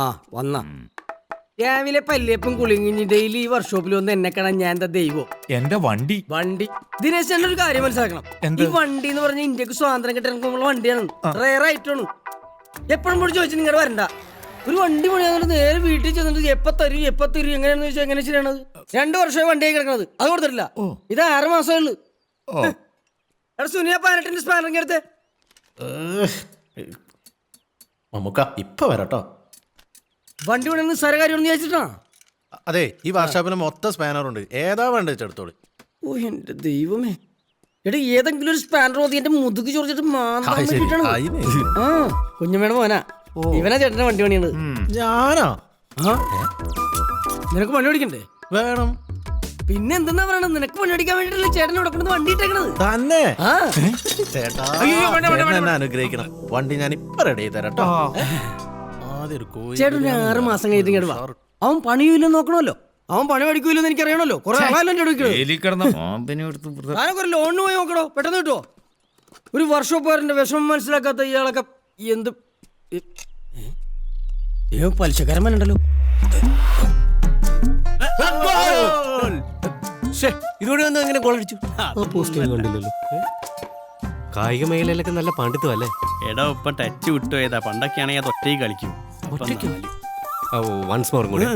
ആ വന്ന രാവിലെ പല്ലിയപ്പം കുളിങ്ങിഞ്ഞ് ഡെയിലി ഈ വർക്ക്ഷോപ്പിൽ വന്ന് എന്നെ കാണാൻ ഞാൻ എന്താ ദൈവം. എന്റെ വണ്ടി ദിനേശ് ചേട്ടൻ ഒരു കാര്യം മനസ്സിലാക്കണം. ഈ വണ്ടി എന്ന് പറഞ്ഞ ഇന്ത്യക്ക് സ്വാതന്ത്ര്യം കിട്ടാനുള്ള വണ്ടിയാണ്, റയർ ആയിട്ടാണ്. എപ്പോഴും കൂടി ചോദിച്ചു നിങ്ങളുടെ വരണ്ട. ഒരു വണ്ടി പണിയാൻ നേരെ വീട്ടിൽ ചെന്നിട്ട് എപ്പ തരും എങ്ങനെയാണെന്ന് ചോദിച്ചാൽ എങ്ങനെ ശരിയാണത്? 2 വർഷമായി വണ്ടിയായി കിടക്കണത്, അത് കൊടുത്തിട്ടില്ല. ഇത് 6 മാസമേ ഉള്ളു. സുനിയ 18 സ്പാനറിങ് എടുത്തേ. മമ്മൂക്ക ഇപ്പൊ വരട്ടോ. വണ്ടി പണി നിസ്സാര കാര്യമൊന്നും ചോദിച്ചിട്ടാ. അതെ, ഈ വർക്ക്ഷോപ്പിന് മൊത്തം സ്പാനറുണ്ട്, ഏതാ വേണ്ട വെച്ചെടുത്തോളൂ. ഓ എന്റെ ദൈവമേ, എടാ ഏതെങ്കിലും ഒരു സ്പാനർ മതി എന്റെ മുതുക് ചൊറിച്ചിട്ട് ആ കുഞ്ഞമ്മയുടെ മോനാ. ഇവനാ ചേട്ടന്റെ വണ്ടി പണിയാണ്. ഞാനാ? നിനക്ക് പണി പഠിക്കണ്ടേ? വേണം. പിന്നെ എന്തെന്നാ പറയണത്? നിനക്ക് പണി പഠിക്കാൻ വേണ്ടിട്ടല്ലേ ചേട്ടൻ ഇവിടെ കൊണ്ട് വണ്ടി ഇട്ടേക്കണത് തന്നെ. ചേട്ടാ എന്നെ അനുഗ്രഹിക്കണം. വണ്ടി ഞാൻ ഇപ്പൊ റെഡി ചെയ്ത് തരാട്ടോ. ചേട്ടൻ 6 മാസം കഴിഞ്ഞിട്ട് ഇങ്ങോട്ട് വാ. അവൻ പണിയില്ലെന്ന് നോക്കണമല്ലോ. അവൻ പണി പഠിക്കൂലെന്ന് എനിക്ക് അറിയണല്ലോ. കുറെ ഞാനൊക്കെ ലോണിന് പോയി നോക്കണോ, പെട്ടെന്ന് കിട്ടുമോ? ഒരു വർഷോപ്പുകാരന്റെ വിഷമം മനസ്സിലാക്കാത്ത ഇയാളൊക്കെ എന്ത് പലിശക്കാരന്മാരുണ്ടല്ലോ. ഇതോടെ വന്ന് എങ്ങനെ ഗോളടിച്ചു? കണ്ടില്ലല്ലോ. കായിക മേഖലയിലൊക്കെ നല്ല പാണ്ഡിത്വല്ലേ? എടാ ഇപ്പൊ ടച്ച് വിട്ടുപോയതാ. പണ്ടൊക്കെ ആണെങ്കിൽ അത് ഒറ്റയ്ക്ക് കളിക്കും. വൺസ് മോർ കൂടെ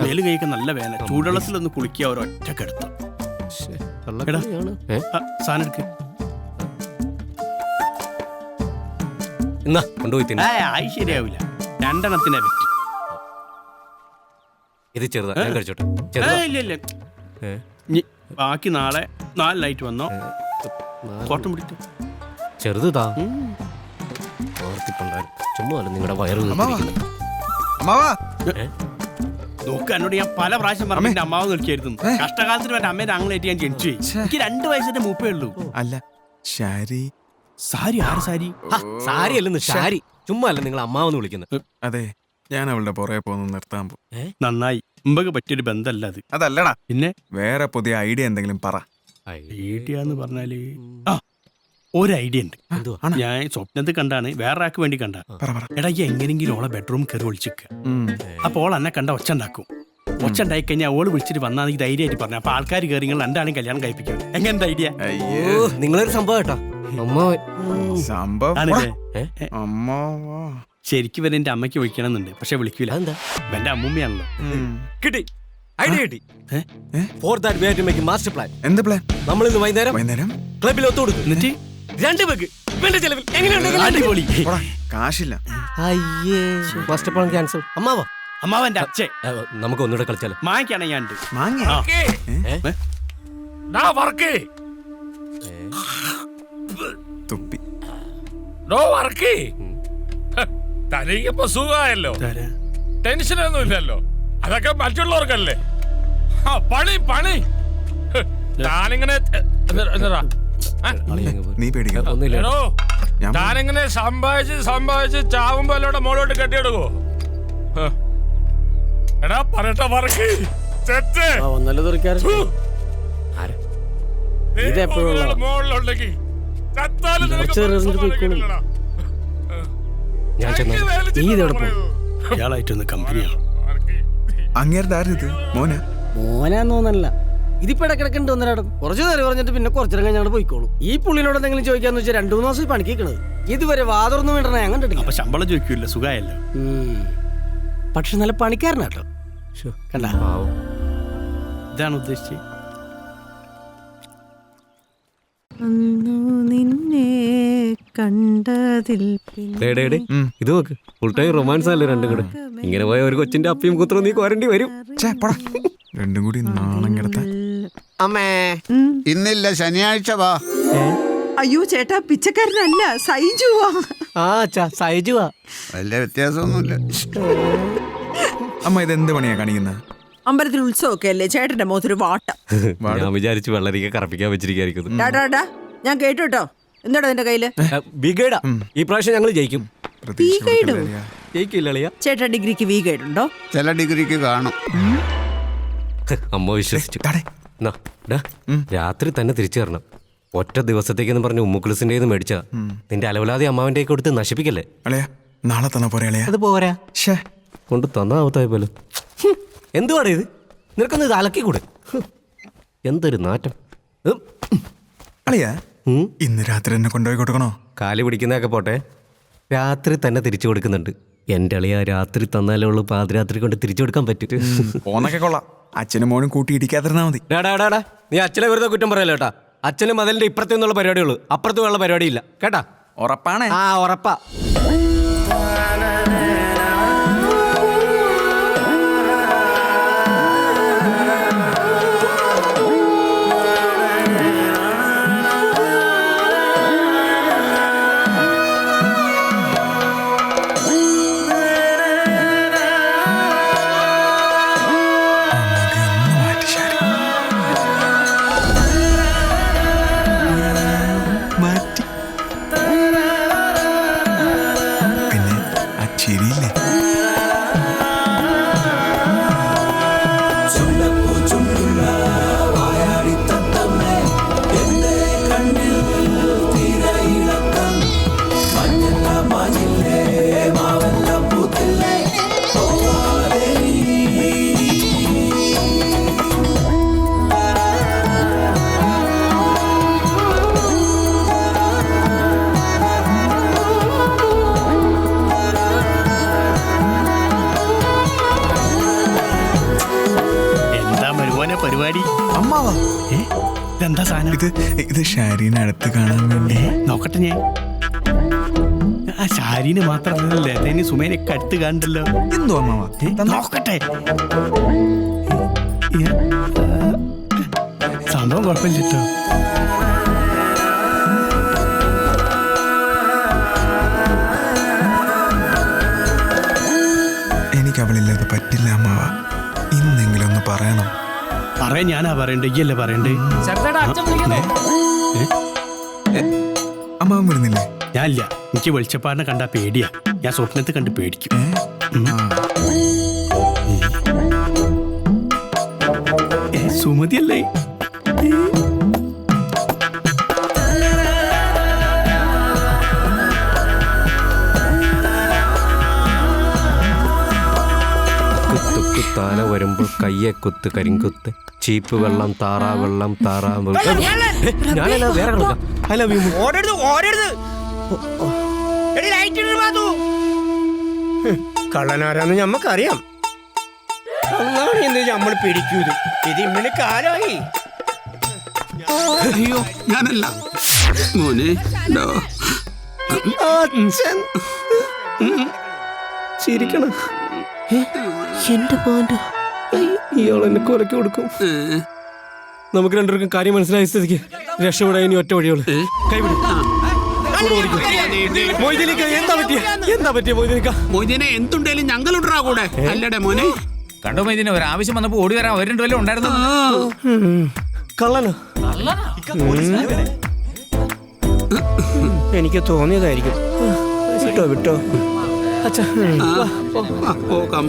മേല് കഴിക്കാൻ നല്ല വേന. ചൂടുവെള്ളത്തിലൊന്ന് കുളിക്കുക ഒരൊറ്റക്കെടുത്ത. സാധനം എടുക്ക്. എന്നാ കൊണ്ടുപോയി തിന്നെ. ആയി ശരിയാവില്ല. 2 എണ്ണത്തിനെ പറ്റി. ഇത് ചെറുതാ, ഞാൻ കഴിച്ചോട്ടെ. ഇല്ല ബാക്കി നാളെ 4 ലൈറ്റ് വന്നോ. കോട്ടം പിടിക്കും. ചെറുതാ ചുമ്മാ നിങ്ങളുടെ വയറ് നോക്ക്. എന്നോട് ഞാൻ പല പ്രാവശ്യം പറഞ്ഞു എന്റെ അമ്മാവ് നിൽക്കായിരുന്നു. കഷ്ടകാലത്തിന് വേണ്ട അമ്മേന്റെ ആംഗ്ലേറ്റ് ഞാൻ ജനിച്ചു. എനിക്ക് 2 വയസ്സിന്റെ മൂപ്പേ ഉള്ളൂ. അല്ല സാരി ആര് സാരി? സാരി അല്ലെന്ന് ഷാരി. ചുമ്മാ അല്ല നിങ്ങൾ അമ്മാവെന്ന് വിളിക്കുന്നത്. അതെ, ഞാൻ അവളുടെ പുറകെ പോന്ന് നിർത്താൻ പോകും. നന്നായി. മുമ്പൊക്കെ പറ്റിയൊരു ബന്ധമല്ല അത്. അതല്ലടാ, പിന്നെ വേറെ പുതിയ ഐഡിയ എന്തെങ്കിലും പറ. ഐഡിയ എന്ന് പറഞ്ഞാല് ഒരു ഐഡിയ ഉണ്ട്. ഞാൻ സ്വപ്നത്തിൽ കണ്ടാണ്, വേറെ ആൾക്ക് വേണ്ടി കണ്ട. എടാ എങ്ങനെങ്കിലും ഓളെ ബെഡ്റൂം കയറി ഒളിച്ചിക്ക. അപ്പൊ ഓൾ എന്നെ കണ്ട ഒച്ച ഉണ്ടാക്കും. ഒച്ച ഉണ്ടായി കഴിഞ്ഞാൽ ഓള് വിളിച്ചിട്ട് വന്നാൽ ഈ ധൈര്യമായിട്ട് പറഞ്ഞു. അപ്പൊ ആൾക്കാർ കയറി നിങ്ങൾ 2 ആളും കല്യാണം കഴിപ്പിക്കും. എങ്ങനത്തെ ഐഡിയ? നിങ്ങളൊരു സംഭവം കേട്ടോ. ശരിക്കും വരെ എന്റെ അമ്മയ്ക്ക് വിളിക്കണമെന്നുണ്ട്, പക്ഷെ വിളിക്കൂല. എന്റെ അമ്മൂമ്മയാണല്ലോ. കിട്ടി, ഐഡിയ കിട്ടി. For that we have to make a master plan. എന്ത് പ്ലാൻ? നമ്മൾ ഇന്ന് വൈകുന്നേരം ക്ലബിൽ ഒത്തുകൊടുക്കും. എന്നിട്ട് 2 പേർക്ക് വേണ്ട ചെലവിൽ എങ്ങനെയുണ്ട്? കാശില്ല. അയ്യേ, മാസ്റ്റർ പ്ലാൻ ക്യാൻസൽ. അമ്മാവന്റെ അച്ഛൻ. നമുക്ക് ഒന്നുകൂടെ കളിച്ചാലോ? മാങ്ങാണ് ഞാൻ തുപ്പി തനിക്കിപ്പോ സുഖമായല്ലോ, ടെൻഷനൊന്നും ഇല്ലല്ലോ. അതൊക്കെ മറ്റുള്ളവർക്കല്ലേ. പണി ഞാനിങ്ങനെ നീ പേടിക്കോ. ഞാനിങ്ങനെ സമ്പാദിച്ച് ചാവുമ്പോ അല്ലോടെ മോളോട്ട് കെട്ടിയെടുക്കോ? എടാ പറയട്ടെ വർക്ക് മോളിലുണ്ടെങ്കിൽ ഇയാളായിട്ടൊന്ന് കമ്പനിയാണ്. മോനാന്നോന്നല്ല, ഇതിപ്പോ ഇടക്കിടക്കുണ്ട് ഒന്നരാടം. കുറച്ച് നേരം പറഞ്ഞിട്ട് പിന്നെ കുറച്ചിടം കഴിഞ്ഞാൽ പോയിക്കോളൂ. ഈ പുള്ളിനോട് എന്തെങ്കിലും ചോദിക്കാന്ന് വെച്ചാൽ 2-3 മാസം പണിക്കണത്. ഇതുവരെ വാതൊന്നും വേണ്ട ഞാൻ കണ്ടിട്ടില്ല. അപ്പൊ ശമ്പളം ചോദിക്കൂല്ല, സുഖമായല്ലോ. പക്ഷെ നല്ല പണിക്കാരനാട്ടോ. കണ്ട, ഇതാണ് ഉദ്ദേശിച്ചത്. നിന്നെ കണ്ടതിൽ ഇത് നോക്ക്, ഫുൾ ടൈം റൊമാൻസ് അല്ലേ രണ്ടും കൂടെ. ഇങ്ങനെ പോയ ഒരു കൊച്ചിന്റെ അപ്പിയും കുത്രം നീ കോരണ്ടി വരും. രണ്ടും കൂടി നാണം കിടത്താൻ. അമ്മേ ഇന്നില്ല, ശനിയാഴ്ച വാ. അയ്യോ ചേട്ടാ, പിച്ചക്കാരനല്ല, സൈജുവാ. സൈജുവാ. വലിയ വ്യത്യാസമൊന്നുമില്ല. അമ്മ ഇതെന്ത് പണിയാ കാണിക്കുന്നത്? അമ്പലത്തിൽ ഉത്സവമൊക്കെ അല്ലേ, ചേട്ടന്റെ മുഖത്തൊരു വാട്ടം. ഞാൻ വിചാരിച്ചു വെള്ളരിക്ക കറപ്പിക്കാൻ വെച്ചിരിക്കും. ഞാൻ കേട്ടോ. എന്താടാ എന്റെ കയ്യില്? ഈ പ്രാവശ്യം ഞങ്ങൾ ജയിക്കും. ജയിക്കില്ല ചേട്ടാ, ഡിഗ്രിക്ക് വി ഗൈഡ് ഉണ്ടോ? ചില ഡിഗ്രിക്ക് കാണും. അമ്മ വിശ്വസിച്ചു. രാത്രി തന്നെ തിരിച്ചു തരണം. ഒറ്റ ദിവസത്തേക്കെന്ന് പറഞ്ഞ് ഉമ്മുക്കുലിസിന്റെ മേടിച്ച നിന്റെ അലവലാതെ അമ്മാവന്റെ കൊടുത്ത് നശിപ്പിക്കല്ലേ. നാളെ തന്നെ പോരാ? അത് പോരാ. കൊണ്ട് തന്നാവത്തായ പോലെ. എന്തുവാടേ ഇത്? നിനക്കൊന്ന് ഇത് അലക്കിക്കൂടെ? എന്തൊരു നാറ്റം. അളിയാ ഇന്ന് രാത്രി എന്നെ കൊണ്ടുപോയി കൊടുക്കണോ? കാല് പിടിക്കുന്നതൊക്കെ പോട്ടെ, രാത്രി തന്നെ തിരിച്ചു കൊടുക്കുന്നുണ്ട്. എൻ്റെ അളിയ രാത്രി തന്നാലേ ഉള്ളൂ പാതിരാത്രി കൊണ്ട് തിരിച്ചു കൊടുക്കാൻ പറ്റും. പോന്നൊക്കെ കൊള്ളാം, അച്ഛനും മോനും കൂട്ടി ഇടിക്കാതിരുന്നാ മതി. ഡാടാ നീ അച്ഛനെ വെറുതെ കുറ്റം പറയല്ലോ കേട്ടാ. അച്ഛനും മതിലിന്റെ ഇപ്പുറത്തു നിന്നുള്ള പരിപാടിയുള്ളൂ, അപ്പുറത്തും ഉള്ള പരിപാടിയില്ല കേട്ടാ. ഉറപ്പാണേ? ആ ഉറപ്പാ. മാറ്റി പിന്നെ ആ ചിരിയില്ലേ, എന്താ മരുമോനെ പരിപാടി? അമ്മാവാ ഇതെന്താ സാധനം? ഇത് ഷാരീനെ അടുത്ത് കാണാൻ വേണ്ടി. നോക്കട്ടെ ഞാൻ. ആ ശാരീന് മാത്രമല്ലേ അതിന് സുമേനൊക്കെ അടുത്ത് കാണണ്ടല്ലോ. എന്തോ അമ്മാവാ നോക്കട്ടെ. സംഭവം കുഴപ്പമില്ലട്ടോ. എനിക്ക് അവളില്ലാതെ പറ്റില്ല അമ്മാവാ, ഇന്നെങ്കിലും ഒന്ന് പറയണം. പറയാൻ ഞാനാ പറയണ്ടേ, ഈയല്ലേ പറയണ്ടേ? അമ്മാവൻ വരുന്നില്ലേ? ഞാനില്ല, എനിക്ക് വെളിച്ചപ്പാടിനെ കണ്ടാ പേടിയാ. ഞാൻ സ്വപ്നത്തെ കണ്ട് പേടിക്കും. സുമതിയല്ലേ? താന വരുമ്പോൾ കയ്യെ കുത്ത് കരിങ്കുത്ത്, ചീപ്പ് വെള്ളം താറാ വെള്ളം താറാവ്. ഞാനല്ല വേറെ കളിക്കാം. I love you. കള്ളനാരാന്ന് ഞമ്മക്കറിയാം. അന്നാണ് ഇന്ന് നമ്മൾ പിടിക്കൂത്. ഇത് ഇമ്മന് കാലായി. അയ്യോ ഞാനല്ല മോനെ. ചിരിക്കണം. എന്റെ പോന്റെ ഇയാൾ എന്നെ കൊലക്ക് കൊടുക്കും. നമുക്ക് രണ്ടുപേർക്കും കാര്യം മനസ്സിലായ സ്ഥിതിക്ക് രക്ഷപ്പെടാൻ ഇനി ഒറ്റ വഴിയുള്ളൂ. കൈവിടും. എന്താ പറ്റിയ മൊയ്തീനെ എന്തുണ്ടേലും ഞങ്ങളുണ്ടാ കൂടെ അല്ലടെ മോനെ. കണ്ടോ മൊയ്തീനെ, ഒരു ആവശ്യം വന്നപ്പോ ഓടി വരാൻ ഒരു രണ്ടു വല്ലതും ഉണ്ടായിരുന്നു. കള്ളനോ? എനിക്ക് തോന്നിയതായിരിക്കും. വിട്ടോ പോകാം.